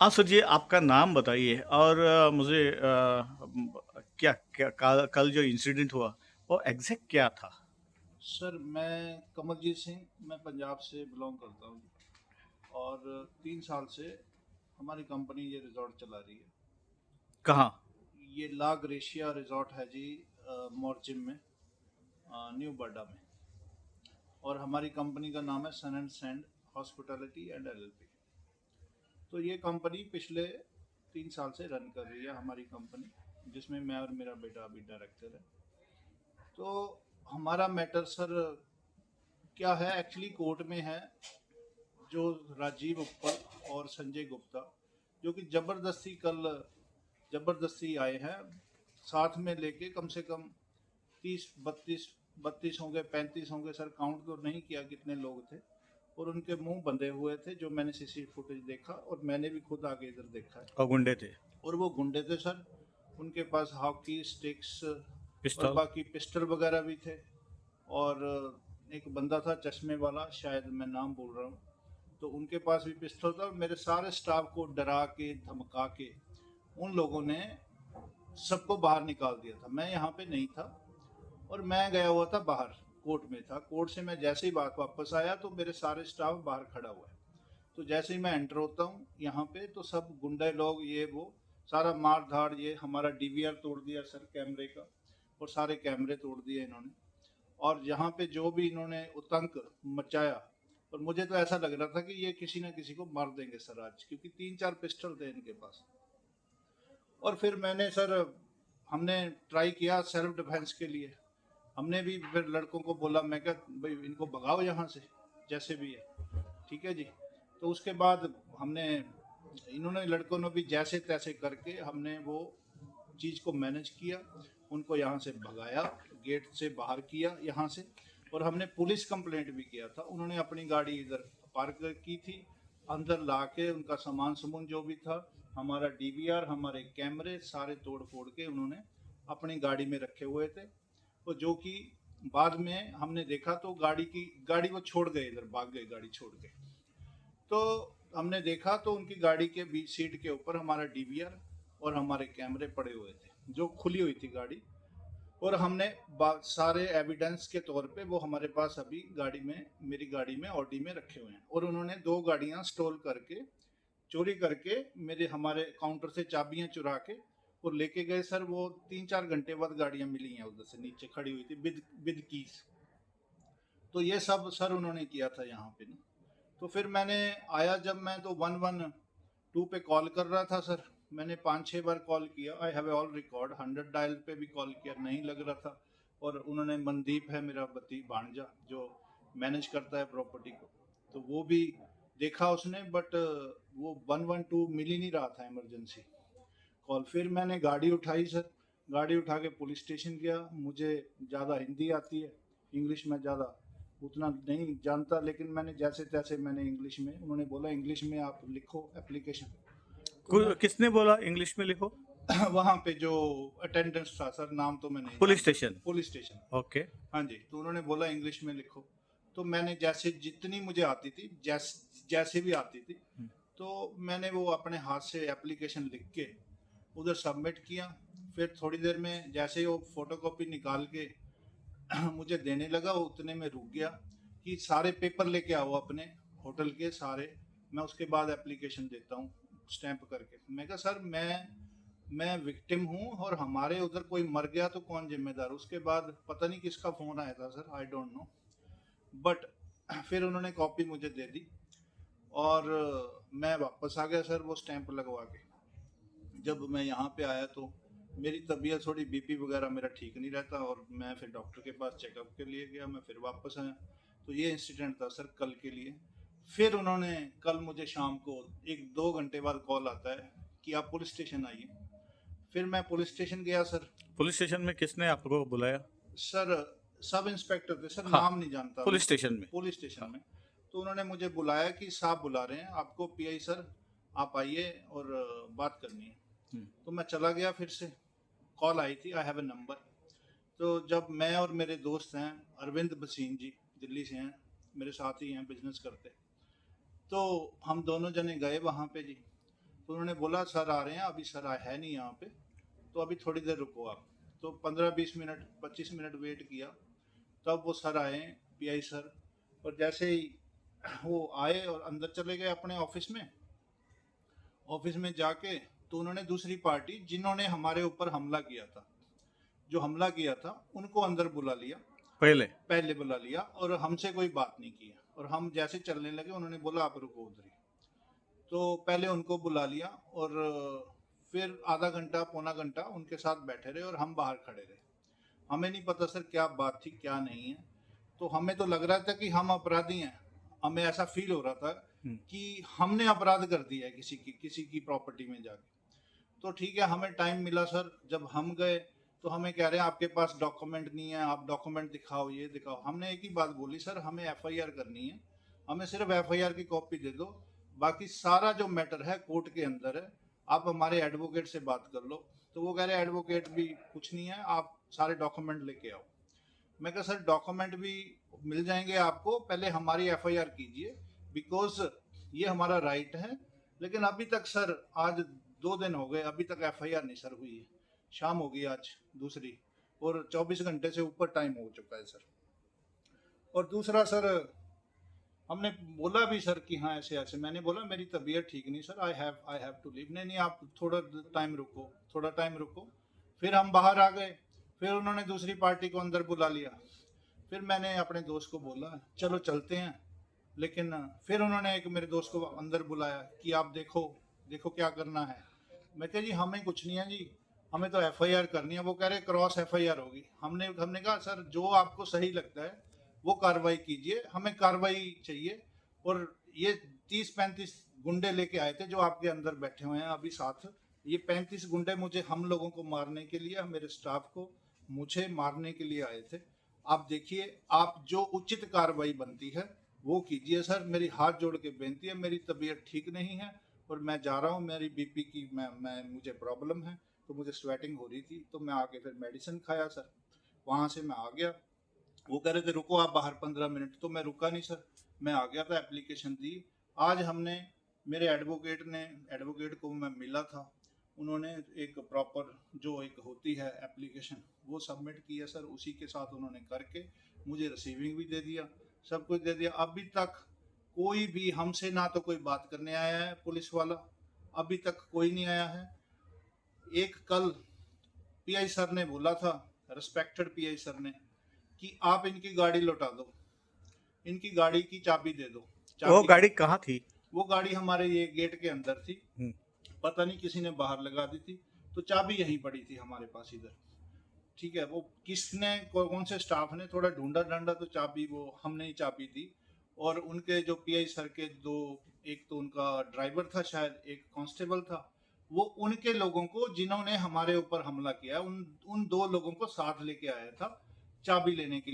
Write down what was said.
हाँ सर जी, आपका नाम बताइए और मुझे क्या क्या कल जो इंसिडेंट हुआ वो एग्जैक्ट क्या था? सर मैं कमलजीत सिंह, मैं पंजाब से बिलोंग करता हूँ और 3 साल से हमारी कंपनी ये रिजॉर्ट चला रही है। कहाँ? ये ला ग्रेशिया रिजॉर्ट है जी, मोरचिम में, न्यू बर्डा में। और हमारी कंपनी का नाम है Sun and Sand Hospitality and LLP. तो ये कंपनी पिछले 3 साल से रन कर रही है, हमारी कंपनी, जिसमें मैं और मेरा बेटा अभी डायरेक्टर है। तो हमारा मैटर सर क्या है, एक्चुअली कोर्ट में है, जो राजीव उप्पल और संजय गुप्ता, जो कि जबरदस्ती आए हैं, साथ में लेके कम से कम 30 32 32 होंगे, 35 होंगे सर, काउंट तो नहीं किया कितने लोग थे। और उनके मुंह बंधे हुए थे, जो मैंने सीसी फुटेज देखा और मैंने भी खुद आगे इधर देखा है। और गुंडे थे? और वो गुंडे थे सर, उनके पास हॉकी स्टिक्स और पिस्तौल? बाकी पिस्टल वगैरह भी थे। और एक बंदा था चश्मे वाला, शायद मैं नाम बोल रहा हूँ, तो उनके पास भी पिस्तौल था। और मेरे सारे स्टाफ को डरा के धमका के उन लोगों ने सबको बाहर निकाल दिया था। मैं यहाँ पे नहीं था और मैं गया हुआ था बाहर, कोर्ट में था। कोर्ट से मैं जैसे ही बात वापस आया तो मेरे सारे स्टाफ बाहर खड़ा हुआ है। तो जैसे ही मैं एंटर होता हूँ यहाँ पे, तो सब गुंडे लोग ये वो सारा मार धाड़, ये हमारा डीवीआर तोड़ दिया सर कैमरे का, और सारे कैमरे तोड़ दिए इन्होंने। और यहाँ पे जो भी इन्होंने उतंक मचाया, और मुझे तो ऐसा लग रहा था कि ये किसी ना किसी को मार देंगे सर आज, क्योंकि 3 4 पिस्टल थे इनके पास। और फिर मैंने सर, हमने ट्राई किया सेल्फ डिफेंस के लिए। हमने भी फिर लड़कों को बोला, मैं क्या भाई इनको भगाओ यहाँ से जैसे भी है, ठीक है जी। तो उसके बाद हमने, इन्होंने लड़कों ने भी जैसे तैसे करके हमने वो चीज़ को मैनेज किया, उनको यहाँ से भगाया, गेट से बाहर किया यहाँ से। और हमने पुलिस कंप्लेंट भी किया था, उन्होंने अपनी गाड़ी इधर पार्क की थी, अंदर ला के उनका सामान सुमून जो भी था, हमारा डीवीआर, हमारे कैमरे सारे तोड़ फोड़ के उन्होंने अपनी गाड़ी में रखे हुए थे। तो जो कि बाद में हमने देखा तो गाड़ी वो छोड़ गए, इधर भाग गए गाड़ी छोड़ के। तो हमने देखा तो उनकी गाड़ी के बीच सीट के ऊपर हमारा डीवीआर और हमारे कैमरे पड़े हुए थे, जो खुली हुई थी गाड़ी। और हमने सारे एविडेंस के तौर पे वो हमारे पास अभी गाड़ी में, मेरी गाड़ी में, ऑडी में रखे हुए हैं। और उन्होंने 2 गाड़ियां स्टॉल करके, चोरी करके, मेरे हमारे काउंटर से चाबियां चुरा के और लेके गए सर। वो 3 4 घंटे बाद गाड़ियां मिली हैं, उधर से नीचे खड़ी हुई थी विद विद कीज। तो ये सब सर उन्होंने किया था यहाँ पे ना। तो फिर मैंने आया जब, मैं तो 112 पे कॉल कर रहा था सर। मैंने 5 6 बार कॉल किया, I have all record, 100 dial पे भी कॉल किया, नहीं लग रहा था। और उन्होंने, मनदीप है मेरा भांजा, जो मैनेज करता है प्रॉपर्टी को, तो वो भी देखा उसने, बट वो 112 मिल ही नहीं रहा था इमरजेंसी कॉल। फिर मैंने गाड़ी उठाई सर, गाड़ी उठा के पुलिस स्टेशन गया। मुझे ज़्यादा हिंदी आती है, इंग्लिश में ज़्यादा उतना नहीं जानता, लेकिन मैंने जैसे तैसे मैंने इंग्लिश में, उन्होंने बोला इंग्लिश में आप लिखो एप्लीकेशन। तो मैं किसने बोला इंग्लिश में लिखो? वहाँ पे जो अटेंडेंस था सर, नाम तो मैं नहीं पुलिस जानता, स्टेशन? Police station. ओके। हाँ जी, तो उन्होंने बोला इंग्लिश में लिखो। तो मैंने जैसे, जितनी मुझे आती थी, जैसे भी आती थी, तो मैंने वो अपने हाथ से एप्लीकेशन लिख के उधर सबमिट किया। फिर थोड़ी देर में जैसे ही वो फोटोकॉपी निकाल के मुझे देने लगा, वो उतने में रुक गया कि सारे पेपर लेके आओ अपने होटल के सारे, मैं उसके बाद एप्लीकेशन देता हूँ स्टैंप करके। मैं कहा सर, मैं विक्टिम हूँ और हमारे उधर कोई मर गया तो कौन जिम्मेदार। उसके बाद पता नहीं किसका फ़ोन आया था sir, I don't know, but फिर उन्होंने कॉपी मुझे दे दी और मैं वापस आ गया सर वो स्टैंप लगवा के। जब मैं यहाँ पे आया तो मेरी तबीयत थोड़ी, बीपी वगैरह मेरा ठीक नहीं रहता, और मैं फिर डॉक्टर के पास चेकअप के लिए गया, मैं फिर वापस आया। तो ये इंसिडेंट था सर कल के लिए। फिर उन्होंने कल मुझे शाम को 1 2 घंटे बाद कॉल आता है कि आप पुलिस स्टेशन आइए। फिर मैं पुलिस स्टेशन गया सर। पुलिस स्टेशन में किसने आपको बुलाया? सर सब इंस्पेक्टर थे सर, हाँ, नाम नहीं जानता मैं। पुलिस स्टेशन में। पुलिस स्टेशन हाँ। में। तो उन्होंने मुझे बुलाया कि साहब बुला रहे हैं आपको, पीआई सर, आप आइए और बात करनी है। हम्म। तो मैं चला गया, फिर से कॉल आई थी, आई हैव ए नंबर। तो जब मैं और मेरे दोस्त हैं, अरविंद भसीन जी, दिल्ली से हैं, मेरे साथ ही हैं, बिजनेस करते। तो हम दोनों जने गए वहाँ पे जी। तो उन्होंने बोला सर आ रहे हैं, अभी सर है नहीं यहाँ पे, तो अभी थोड़ी देर रुको आप। तो 15-20 मिनट 25 मिनट वेट किया, तब वो सर आए, पीआई सर। और जैसे ही वो आए और अंदर चले गए अपने ऑफिस में, ऑफिस में जाके तो उन्होंने दूसरी पार्टी जिन्होंने हमारे ऊपर हमला किया था, जो हमला किया था उनको अंदर बुला लिया, पहले पहले बुला लिया, और हमसे कोई बात नहीं की। और हम जैसे चलने लगे उन्होंने बोला आप रुको उधर ही। तो पहले उनको बुला लिया और फिर आधा घंटा पौना घंटा उनके साथ बैठे रहे और हम बाहर खड़े रहे। हमें नहीं पता सर क्या बात थी क्या नहीं है। तो हमें तो लग रहा था कि हम अपराधी हैं, हमें ऐसा फील हो रहा था कि हमने अपराध कर दिया है किसी की प्रॉपर्टी में जाके। तो ठीक है, हमें टाइम मिला सर, जब हम गए तो हमें कह रहे हैं आपके पास डॉक्यूमेंट नहीं है, आप डॉक्यूमेंट दिखाओ, ये दिखाओ। हमने एक ही बात बोली सर, हमें एफआईआर करनी है, हमें सिर्फ एफआईआर की कॉपी दे दो, बाकी सारा जो मैटर है कोर्ट के अंदर है, आप हमारे एडवोकेट से बात कर लो। तो वो कह रहे एडवोकेट भी कुछ नहीं है, आप सारे डॉक्यूमेंट लेके आओ। मैं कहा सर डॉक्यूमेंट भी मिल जाएंगे आपको, पहले हमारी एफआईआर कीजिए, बिकॉज ये हमारा राइट है। लेकिन अभी तक सर, आज 2 दिन हो गए, अभी तक एफआईआर नहीं सर हुई है। शाम हो गई आज दूसरी, और 24 घंटे से ऊपर टाइम हो चुका है सर। और दूसरा सर, हमने बोला भी सर कि हाँ ऐसे ऐसे, मैंने बोला मेरी तबीयत ठीक नहीं sir, I have to leave. नहीं नहीं, आप थोड़ा टाइम रुको, थोड़ा टाइम रुको। फिर हम बाहर आ गए, फिर उन्होंने दूसरी पार्टी को अंदर बुला लिया। फिर मैंने अपने दोस्त को बोला चलो चलते हैं, लेकिन फिर उन्होंने एक मेरे दोस्त को अंदर बुलाया कि आप देखो देखो क्या करना है। मैं कहा जी हमें कुछ नहीं है जी, हमें तो एफआईआर करनी है। वो कह रहे क्रॉस एफआईआर होगी। हमने कहा सर जो आपको सही लगता है वो कार्रवाई कीजिए, हमें कार्रवाई चाहिए। और ये 30-35 गुंडे लेके आए थे जो आपके अंदर बैठे हुए हैं अभी साथ। ये 35 गुंडे मुझे, हम लोगों को मारने के लिए, मेरे स्टाफ को मुझे मारने के लिए आए थे। आप देखिए, आप जो उचित कार्रवाई बनती है वो कीजिए सर, मेरी हाथ जोड़ के बेनती है। मेरी तबीयत ठीक नहीं है और मैं जा रहा हूँ, मेरी बीपी की मुझे प्रॉब्लम है, तो मुझे स्वेटिंग हो रही थी, तो मैं आके फिर मेडिसिन खाया सर, वहाँ से मैं आ गया। वो कह रहे थे रुको आप बाहर 15 मिनट, तो मैं रुका नहीं सर, मैं आ गया था, एप्लीकेशन दी। आज हमने, मेरे एडवोकेट को मैं मिला था, उन्होंने एक प्रॉपर जो एक होती है एप्लीकेशन वो सबमिट की है सर, उसी के साथ उन्होंने करके मुझे रिसीविंग भी दे दिया, सब कुछ दे दिया। अभी तक कोई भी हमसे ना तो कोई बात करने आया है पुलिस वाला, अभी तक कोई नहीं आया है। एक कल पीआई सर ने बोला था, रिस्पेक्टेड पीआई सर ने, कि आप इनकी गाड़ी लौटा दो, इनकी गाड़ी की चाबी दे दो। वो गाड़ी कहाँ थी? वो गाड़ी हमारे ये गेट के अंदर थी, पता नहीं किसी ने बाहर लगा दी थी, तो चाबी यहीं पड़ी थी हमारे पास इधर। ठीक है, वो किसने, कौन से स्टाफ ने थोड़ा ढूंढा ढांडा तो चाबी वो हमने ही चाबी दी। और उनके जो पीआई सर के दो, एक तो उनका ड्राइवर था शायद, एक कांस्टेबल था, वो उनके लोगों को जिन्होंने हमारे ऊपर हमला किया, उन 2 लोगों को साथ लेके आया था चाबी लेने के लिए।